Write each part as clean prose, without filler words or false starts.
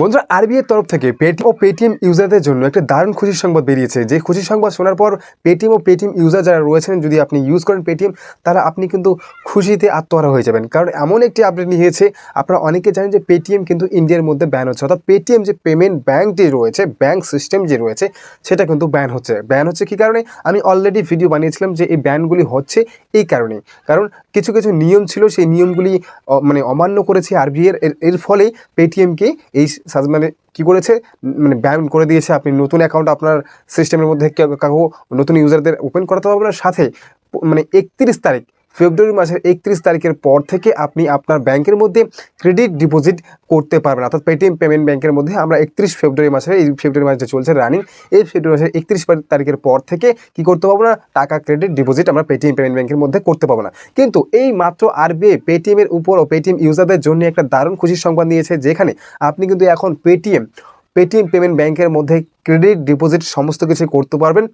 বন্ধুরা আরবিআই তরফ থেকে পেটিএম ও পেটিএম ইউজারদের জন্য একটা দারুণ খুশির সংবাদ বেরিয়েছে। যে খুশির সংবাদ শোনার পর পেটিএম ও পেটিএম ইউজার যারা রয়েছেন, যদি আপনি ইউজ করেন পেটিএম, তারা আপনি কিন্তু খুশিতে আত্মহারা হয়ে যাবেন। কারণ এমন একটি আপডেট নিয়েছে, আপনারা অনেকে জানেন যে পেটিএম কিন্তু ইন্ডিয়ার মধ্যে ব্যান হচ্ছে, অর্থাৎ পেটিএম যে পেমেন্ট ব্যাঙ্ক যে রয়েছে, ব্যাঙ্ক সিস্টেম যে রয়েছে, সেটা কিন্তু ব্যান হচ্ছে কী কারণে? আমি অলরেডি ভিডিও বানিয়েছিলাম যে এই ব্যানগুলি হচ্ছে এই কারণে। কারণ কিছু কিছু নিয়ম ছিল, সেই নিয়মগুলি অমান্য করেছে আরবিআই। এর ফলে পেটিএমকে এই মানে কী করেছে, ব্যান করে দিয়েছে। আপনি নতুন অ্যাকাউন্ট আপনার সিস্টেমের মধ্যে কাউকে নতুন ইউজারদের ওপেন করাতে পারবেন না। সাথে 31 তারিখ, ফেব্রুয়ারি মাসের 31 তারিখের পর থেকে আপনি আপনার ব্যাংকের মধ্যে ক্রেডিট ডিপোজিট করতে পারবেন। অর্থাৎ পেটিএম পেমেন্ট ব্যাংকের মধ্যে আমরা 31 ফেব্রুয়ারি মাসে, এই ফেব্রুয়ারি মাস যে চলছে রানিং, এই ফেব্রুয়ারি মাসের 31 তারিখের পর থেকে কী করতে পারবো না, টাকা ক্রেডিট ডিপোজিট আমরা পেটিএম পেমেন্ট ব্যাংকের মধ্যে করতে পারবো না। কিন্তু এই মাত্র আরবিআই পেটিএমের উপর ও পেটিএম ইউজারদের জন্য একটা দারুণ খুশির সংবাদ নিয়েছে, যেখানে আপনি কিন্তু এখন পেটিএম পেমেন্ট ব্যাংকের মধ্যে ক্রেডিট ডিপোজিট সমস্ত কিছু করতে পারবেন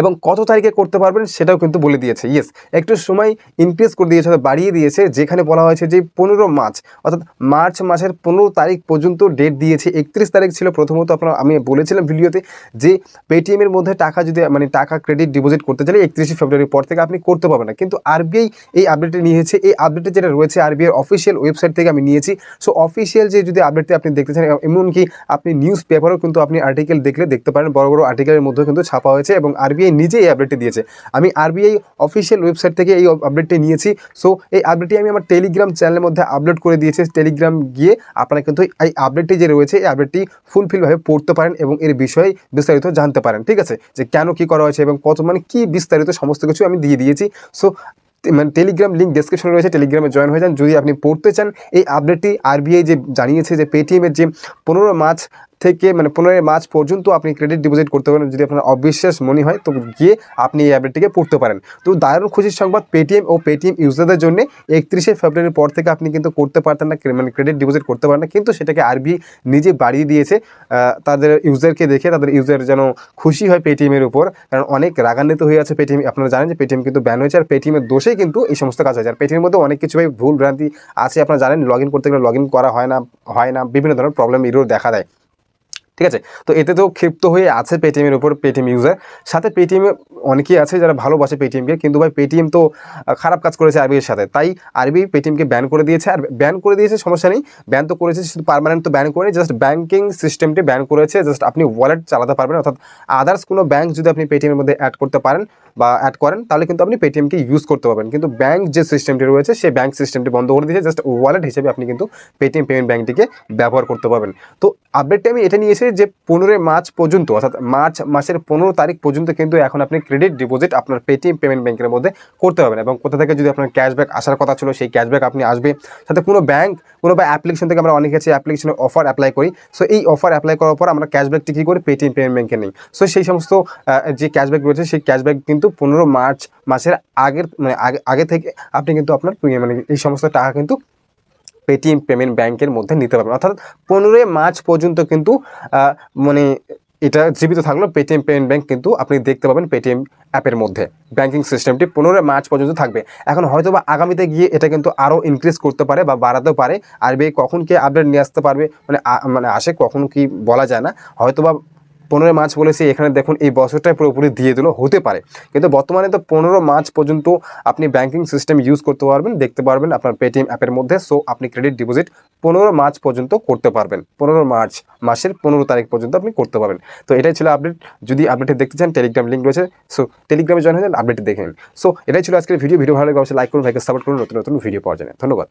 এবং কত তারিখে করতে পারবেন সেটাও কিন্তু বলে দিয়েছে। ইয়েস, একটু সময় ইনক্রিজ করে দিয়েছে, বাড়িয়ে দিয়েছে। যেখানে বলা হয়েছে যে 15 মার্চ, অর্থাৎ মার্চ মাসের 15 তারিখ পর্যন্ত ডেট দিয়েছে। 31 তারিখ ছিল প্রথমত। আমি বলেছিলাম ভিডিওতে যে পেটিএমের মধ্যে টাকা যদি টাকা ক্রেডিট ডিপোজিট করতে চাইলে 31 ফেব্রুয়ারির পর থেকে আপনি করতে পারবেন না। কিন্তু আরবিআই এই আপডেটটি নিয়েছে। এই আপডেটে যেটা রয়েছে আরবিআই অফিসিয়াল ওয়েবসাইট থেকে আমি নিয়েছি। সো অফিসিয়াল যে যদি আপডেটটি আপনি দেখতে চান, এমনকি আপনি নিউজ পেপারও কিন্তু আপনি আর্টিকেল দেখলে দেখতে পারেন, বড় বড় আর্টিকেলের মধ্যেও কিন্তু ছাপা হয়েছে এবং আরবিআই নিজে এই আপডেটটি দিয়েছে। আমি আরবিআই অফিসিয়াল ওয়েবসাইট থেকে এই আপডেটটি নিয়েছি। সো এই আপডেটটি আমি আমার টেলিগ্রাম চ্যানেলের মধ্যে আপলোড করে দিয়েছি। টেলিগ্রাম গিয়ে আপনারা কিন্তু এই আপডেটটি যে রয়েছে, এই আপডেটটি ফুলফিলভাবে পড়তে পারেন এবং এর বিষয়ে বিস্তারিত জানতে পারেন। ঠিক আছে, যে কেন কী করা হয়েছে এবং কত কী বিস্তারিত সমস্ত কিছু আমি দিয়ে দিয়েছি। সো টেলিগ্রাম লিঙ্ক ডেসক্রিপশনে রয়েছে, টেলিগ্রামে জয়েন হয়ে যান যদি আপনি পড়তে চান। এই আপডেটটি আরবিআই যে জানিয়েছে যে পেটিএমের যে 15 মার্চ থেকে 15 মার্চ পর্যন্ত আপনি ক্রেডিট ডিপোজিট করতে পারেন। যদি আপনার অবিশ্বাস মনে হয় তো গিয়ে আপনি এই আপডেটটিকে পড়তে পারেন। তো দারুণ খুশির সংবাদ পেটিএম ও পেটিএম ইউজারদের জন্য। 31 ফেব্রুয়ারির পর থেকে আপনি কিন্তু করতে পারতেন না, ক্রেডিট ডিপোজিট করতে পারেন না, কিন্তু সেটাকে আরবিআই নিজে বাড়িয়ে দিয়েছে তাদের ইউজারকে দেখে। তাদের ইউজার যেন খুশি হয় পেটিএমের উপর, কারণ অনেক রাগান্বিত হয়ে আছে পেটিএম। আপনারা জানেন যে পেটিএম কিন্তু ব্যান হয়েছে, আর পেটিএমের দোষেই কিন্তু এই সমস্ত কাজ হয়েছে। আর পেটিএমের মধ্যে অনেক কিছু ভুল ভ্রান্তি আছে। আপনারা জানেন লগ ইন করতে গেলে লগ ইন করা হয় না, বিভিন্ন ধরনের প্রবলেম এরও দেখা দেয়। ঠিক আছে, তো এতে তো ক্ষিপ্ত হয়ে আছে পেটিএমের উপর পেটিএম ইউজার। সাথে পেটিএমে অনেকেই আছে যারা ভালোবাসে পেটিএমকে, কিন্তু ভাই পেটিএম তো খারাপ কাজ করেছে আরবিআইয়ের সাথে। তাই আরবিআই পেটিএমকে ব্যান করে দিয়েছে। আর ব্যান করে দিয়েছে সমস্যা নেই, ব্যান তো করেছে, শুধু পার্মানেন্ট তো ব্যান করে, জাস্ট ব্যাঙ্কিং সিস্টেমটি ব্যান করেছে। জাস্ট আপনি ওয়ালেট চালাতে পারবেন, অর্থাৎ আদার্স কোনো ব্যাঙ্ক যদি আপনি পেটিএমের মধ্যে অ্যাড করতে পারেন বা অ্যাড করেন, তাহলে কিন্তু আপনি পেটিএমকে ইউজ করতে পারবেন। কিন্তু ব্যাঙ্ক যে সিস্টেমটি রয়েছে, সেই ব্যাঙ্ক সিস্টেমটি বন্ধ করে দিয়েছে। জাস্ট ওয়ালেট হিসেবে আপনি কিন্তু পেটিএম পেমেন্ট ব্যাঙ্কটিকে ব্যবহার করতে পারবেন। তো আপডেটটি আমি এটা নিয়েছি যে 15 মার্চ পর্যন্ত, অর্থাৎ মার্চ মাসের 15 তারিখ পর্যন্ত কিন্তু এখন আপনি ক্রেডিট ডিপোজিট আপনার পেটিএম পেমেন্ট ব্যাঙ্কের মধ্যে করতে পারবেন। এবং কোথা থেকে যদি আপনার ক্যাশব্যাক আসার কথা ছিল, সেই ক্যাশব্যাক আপনি আসবে। সাথে কোনো অ্যাপ্লিকেশন থেকে আমরা অনেকে আছে অ্যাপ্লিকেশনে অফার অ্যাপ্লাই করি। সো এই অফার অ্যাপ্লাই করার পর আমরা ক্যাশব্যাকটি কী করি, পেটিএম পেমেন্ট ব্যাঙ্কে নেই। সো সেই সমস্ত যে ক্যাশব্যাক রয়েছে, সেই ক্যাশব্যাক কিন্তু 15 মার্চ মাসের আগে থেকে আপনি কিন্তু আপনার এই সমস্ত টাকা কিন্তু পেটিএম পেমেন্ট ব্যাঙ্কের মধ্যে নিতে পারবেন। অর্থাৎ 15 মার্চ পর্যন্ত কিন্তু এটা জীবিত থাকলো পেটিএম পেমেন্ট ব্যাঙ্ক, কিন্তু আপনি দেখতে পাবেন পেটিএম অ্যাপের মধ্যে ব্যাঙ্কিং সিস্টেমটি 15 মার্চ পর্যন্ত থাকবে। এখন হয়তো বা আগামীতে গিয়ে এটা কিন্তু আরও ইনক্রিজ করতে পারে বা বাড়াতেও পারে। আরবিআই কখন কি আপডেট নিয়ে আসতে পারবে আসে, কখন কি বলা যায় না। হয়তো বা 15 মার্চ বলেছে, এখানে দেখুন এই বছরটাই পুরোপুরি দিয়ে দিল, হতে পারে। কিন্তু বর্তমানে তো 15 মার্চ পর্যন্ত আপনি ব্যাঙ্কিং সিস্টেম ইউজ করতে পারবেন, দেখতে পারবেন আপনার পেটিএম অ্যাপের মধ্যে। সো আপনি ক্রেডিট ডিপোজিট 15 মার্চ পর্যন্ত করতে পারবেন। 15 মার্চ মাসের 15 তারিখ পর্যন্ত আপনি করতে পারবেন। তো এটাই ছিল আপডেট। যদি আপডেটটি দেখতে চান, টেলিগ্রাম লিঙ্ক রয়েছে, সো টেলিগ্রামে জয়েন হয়ে যান, আপডেটটি দেখে নিন। সো এটাই ছিল আজকের ভিডিও ভালো লাগে অবশ্যই লাইক করুন, ভাইকে সাপোর্ট করুন নতুন নতুন ভিডিও পাওয়ার জন্য। ধন্যবাদ।